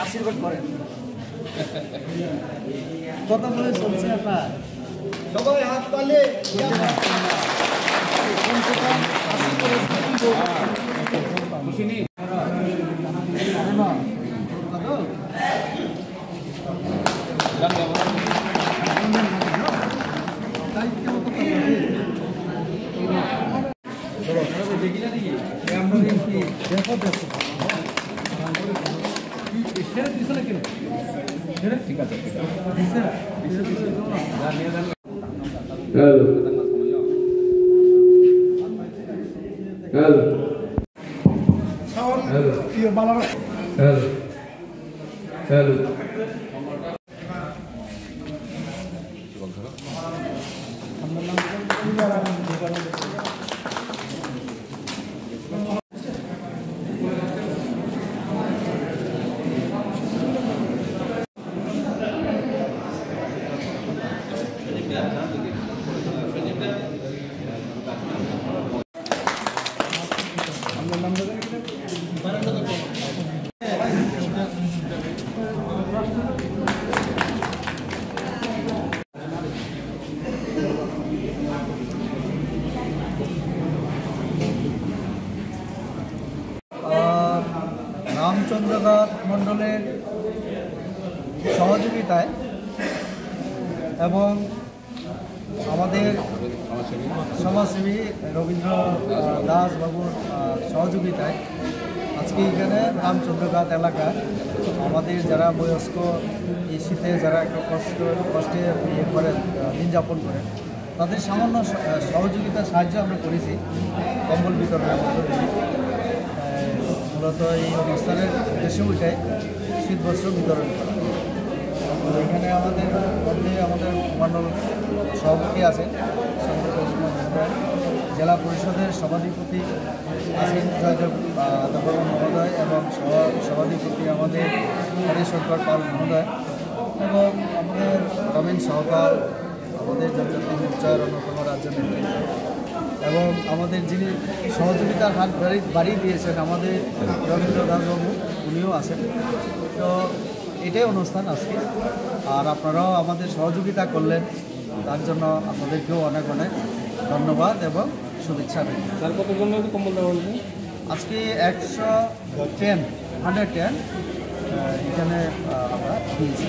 আশীর্বাদ করেন কথা বলে চলছে আপনার সবাই হাত তালে ঠিক আছে রামচন্দ্রনাথ মণ্ডলের সহযোগিতায় এবং আমাদের সমাজসেবী রবীন্দ্র দাস বাবুর সহযোগিতায় আজকে এখানে রামচন্দ্রঘাট এলাকায় আমাদের যারা বয়স্ক এই শীতে যারা একটু কষ্টে ইয়ে করেন দিন যাপন করেন তাদের সামান্য সহযোগিতার সাহায্য আমরা করেছি কম্বল বিতরণের মধ্যে দিয়ে মূলত এই অনুষ্ঠানের উদ্দেশ্য ওইটাই শীতবস্ত্র বিতরণ করা। এখানে আমাদের মধ্যে আমাদের মণ্ডল সভাপতি আছেন জেলা পরিষদের সভাধিপতি আছেন জয়দেব দেববর্মন মহোদয় এবং সভাধিপতি আমাদের হরিশঙ্কর পাল মহোদয় এবং আমাদের রবীন সহকার আমাদের জনজাতি মোর্চার অন্যতম রাজ্য নেত্রী এবং আমাদের যিনি সহযোগিতার হাত বাড়িয়ে দিয়েছেন আমাদের রবীন্দ্র দাসবাবু উনিও আছেন। তো এটাই অনুষ্ঠান আজকে আর আপনারাও আমাদের সহযোগিতা করলেন তার জন্য আপনাদেরকেও অনেক অনেক ধন্যবাদ এবং শুভেচ্ছা রইল। তার কতজন কম্বল দেওয়া হয়েছে আজকে 110 এখানে আমরা দিয়েছি।